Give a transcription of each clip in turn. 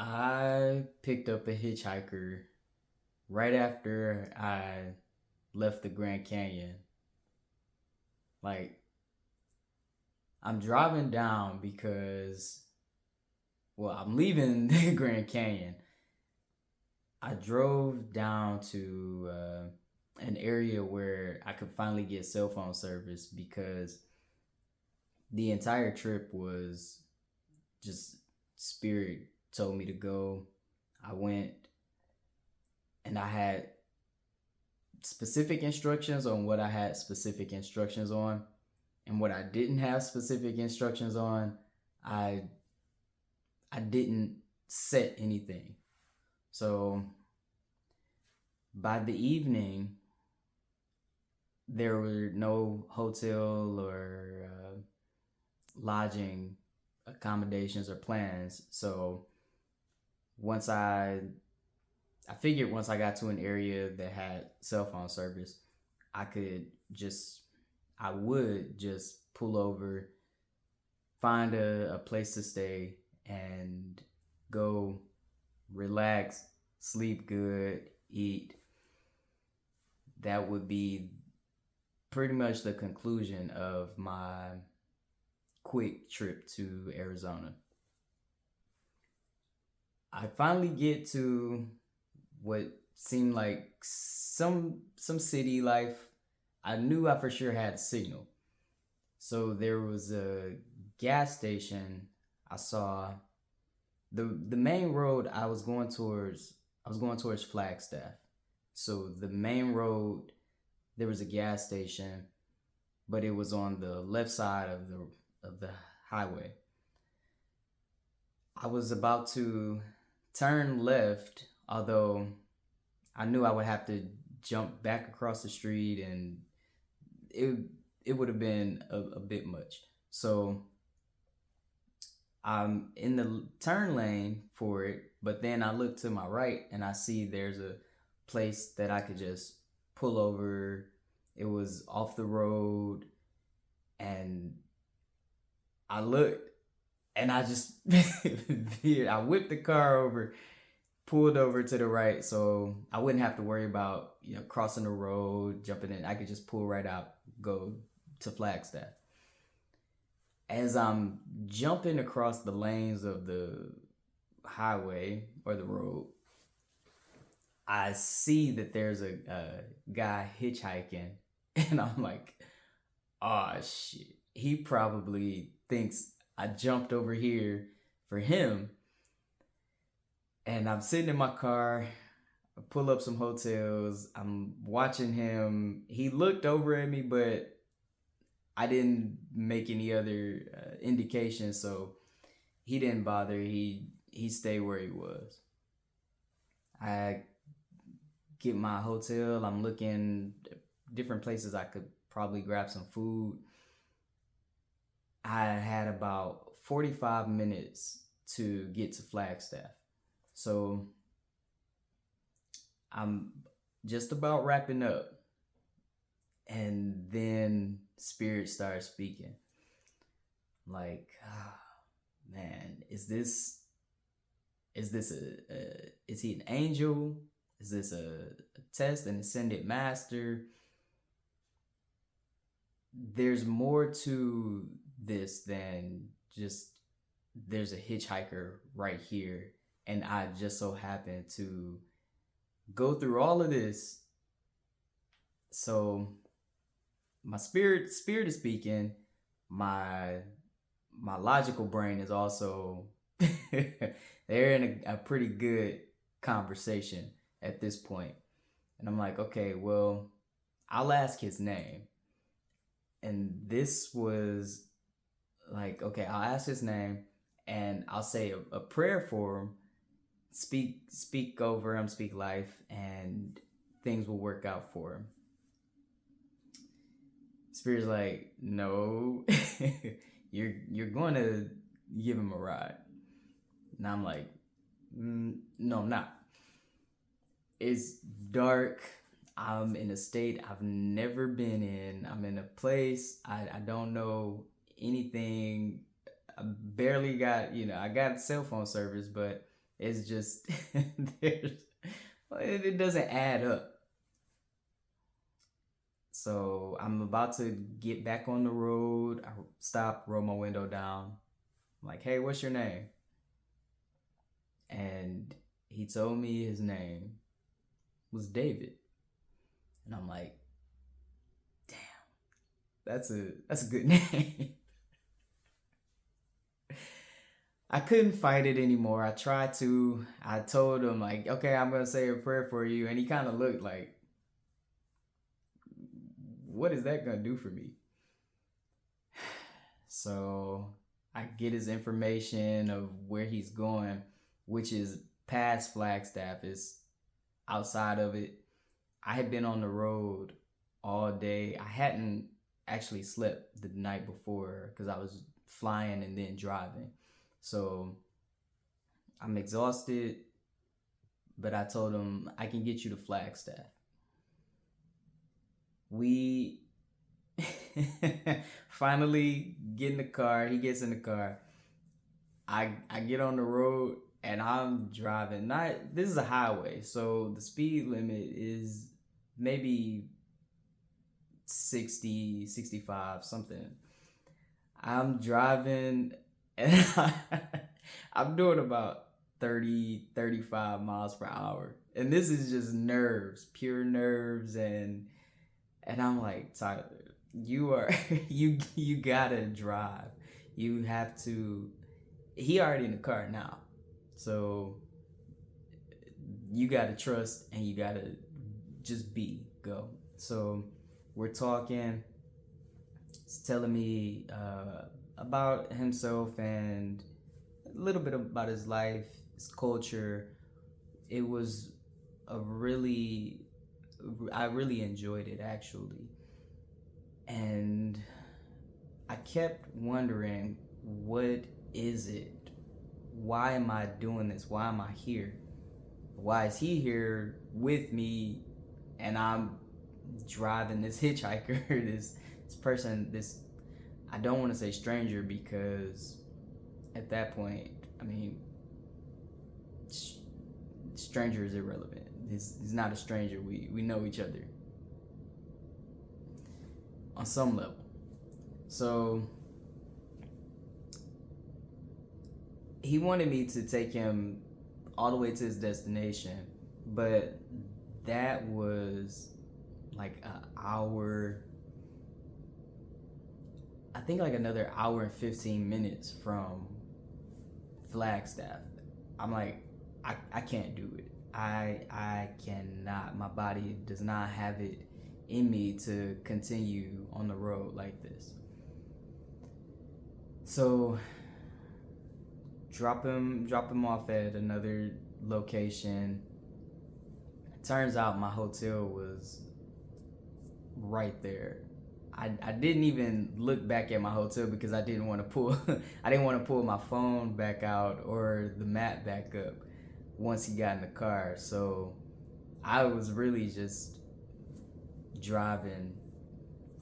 I picked up a hitchhiker right after I left the Grand Canyon. Like, I'm driving down because, well, I'm leaving the Grand Canyon. I drove down to an area where I could finally get cell phone service because the entire trip was just spirit told me to go. I went and I had specific instructions on what I had specific instructions on, and what I didn't have specific instructions on, I I didn't set anything. So by the evening, there were no hotel or lodging accommodations or plans. So once I figured once I got to an area that had cell phone service, I could just I would just pull over, find a place to stay, and go relax, sleep good, eat. That would be pretty much the conclusion of my quick trip to Arizona. I finally get to what seemed like some city life. I knew I for sure had signal. So there was a gas station. I saw the main road I was going towards Flagstaff. So the main road, there was a gas station, but it was on the left side of the highway. I was about to turn left, although I knew I would have to jump back across the street, and it it would have been a bit much. So I'm in the turn lane for it, but then I look to my right and I see there's a place that I could just pull over. It was off the road, and I looked and I just I whipped the car over, pulled over to the right, so I wouldn't have to worry about crossing the road, jumping in. I could just pull right out, go to Flagstaff. As I'm jumping across the lanes of the highway or the road, I see that there's a guy hitchhiking, and I'm like, oh shit. He probably thinks I jumped over here for him. And I'm sitting in my car, I pull up some hotels, I'm watching him. He looked over at me, but I didn't make any other indication, so he didn't bother. He stayed where he was. I get my hotel. I'm looking different places I could probably grab some food. I had about 45 minutes to get to Flagstaff. So I'm just about wrapping up. And then Spirit starts speaking. Like, man, is he an angel? Is this a test, an ascended master? There's more to this than just there's a hitchhiker right here, and I just so happen to go through all of this. So my spirit is speaking. My logical brain is also they're in a pretty good conversation at this point. And I'm like, okay, well, I'll ask his name. And this was like, okay, I'll ask his name and I'll say a prayer for him, speak over him, speak life, and things will work out for him. Spirit's like, no, you're going to give him a ride. And I'm like, no, I'm not. It's dark. I'm in a state I've never been in. I'm in a place I don't know anything. I barely got, I got cell phone service, but It's just it doesn't add up. So I'm about to get back on the road. I stop, roll my window down. I'm like, hey, what's your name? And he told me his name was David. And I'm like, damn, that's a good name. I couldn't fight it anymore. I tried to. I told him like, okay, I'm gonna say a prayer for you. And he kind of looked like, what is that gonna do for me? So I get his information of where he's going, which is past Flagstaff. Is outside of it. I had been on the road all day. I hadn't actually slept the night before because I was flying and then driving. So I'm exhausted, but I told him I can get you to Flagstaff. We finally get in the car. He gets in the car. I get on the road and I'm driving. Not This is a highway, so the speed limit is maybe 60, 65, something. I'm driving and I'm doing about 30, 35 miles per hour. And this is just nerves, pure nerves. And I'm like, Tyler, you are, you gotta drive. You have to, he already in the car now. So you gotta trust and you gotta just go. So we're talking. He's telling me about himself and a little bit about his life, his culture. It was I really enjoyed it actually. And I kept wondering, what is it? Why am I doing this? Why am I here? Why is he here with me and I'm driving this hitchhiker, this person, this, I don't want to say stranger because at that point, I mean, stranger is irrelevant. He's not a stranger. We know each other on some level. So he wanted me to take him all the way to his destination, but that was like an hour, I think like another hour and 15 minutes from Flagstaff. I'm like, I can't do it. I cannot. My body does not have it in me to continue on the road like this. So drop him off at another location. Turns out my hotel was right there. I didn't even look back at my hotel because I didn't want to pull my phone back out or the map back up once he got in the car. So I was really just driving,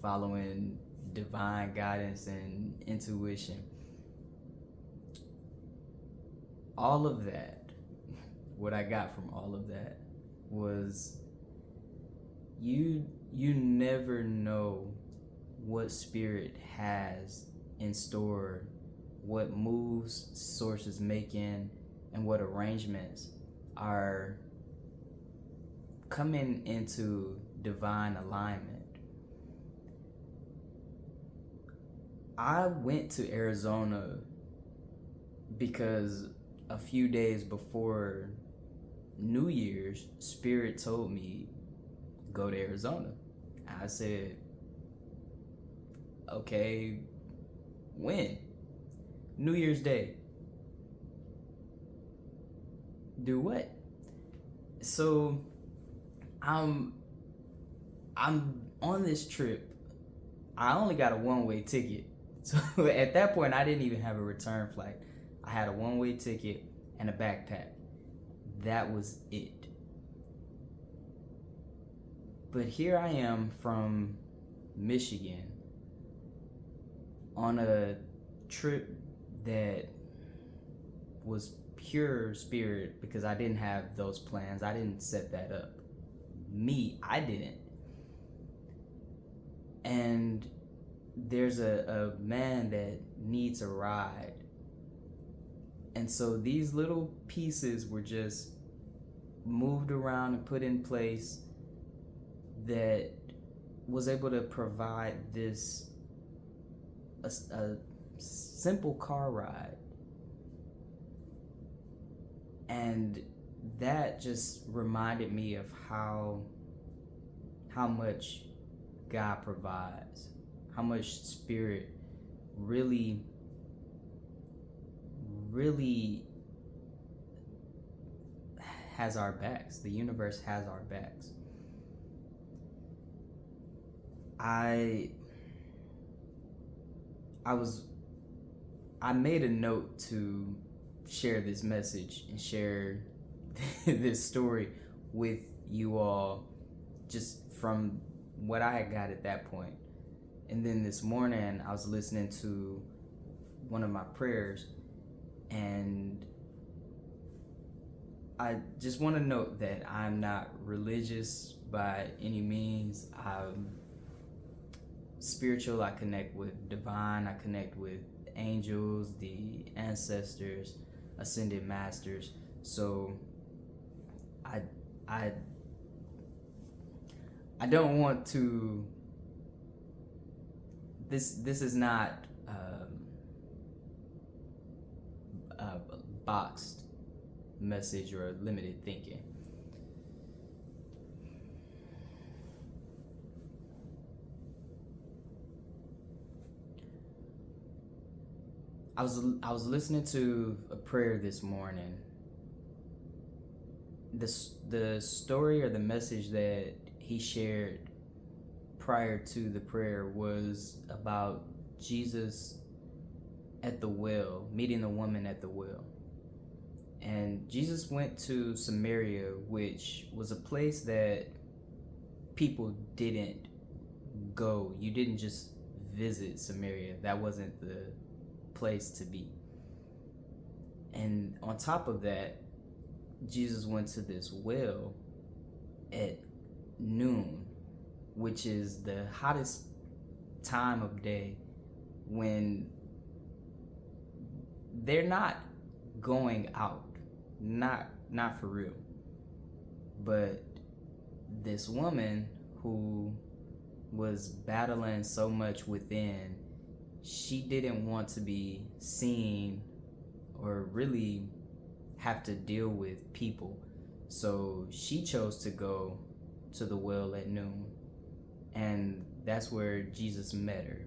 following divine guidance and intuition. All of that, what I got from all of that was you never know what spirit has in store, what moves source is making, and what arrangements are coming into divine alignment. I went to Arizona because a few days before New Year's, Spirit told me, go to Arizona. I said, okay, when? New Year's Day. Do what? So I'm on this trip. I only got a one-way ticket. So at that point, I didn't even have a return flight. I had a one-way ticket and a backpack. That was it. But here I am from Michigan on a trip that was pure spirit because I didn't have those plans. I didn't set that up. I didn't. And there's a man that needs a ride. And so these little pieces were just moved around and put in place that was able to provide this a simple car ride. And that just reminded me of how much God provides, how much Spirit really has our backs. The universe has our backs. I made a note to share this message and share this story with you all, just from what I got at that point. And then this morning I was listening to one of my prayers, and I just want to note that I'm not religious by any means. I'm spiritual. I connect with divine. I connect with angels, the ancestors, ascended masters. So I don't want to. This is not a boxed message or limited thinking. I was listening to a prayer this morning. The story or the message that he shared prior to the prayer was about Jesus at the well, meeting the woman at the well. And Jesus went to Samaria, which was a place that people didn't go. You didn't just visit Samaria. That wasn't the place to be. And on top of that, Jesus went to this well at noon, which is the hottest time of day, when they're not going out, not for real. But this woman who was battling so much within, she didn't want to be seen or really have to deal with people. So she chose to go to the well at noon. And that's where Jesus met her.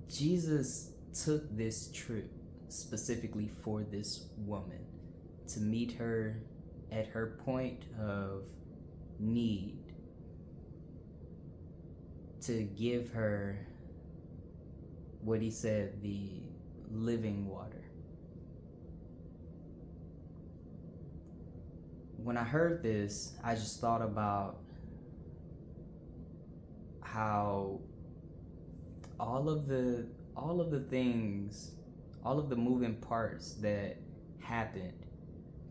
Jesus took this trip specifically for this woman, to meet her at her point of need, to give her what he said, the living water. When I heard this, I just thought about how all of the things, all of the moving parts that happened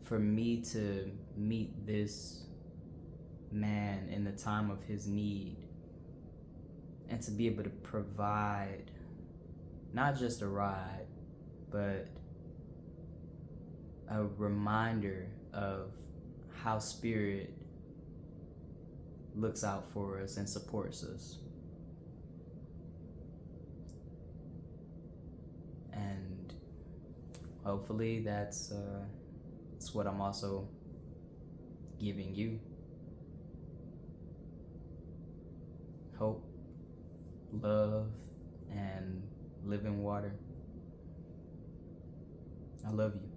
for me to meet this man in the time of his need, and to be able to provide not just a ride, but a reminder of how Spirit looks out for us and supports us. And hopefully that's what I'm also giving you. Hope, love, and living water. I love you.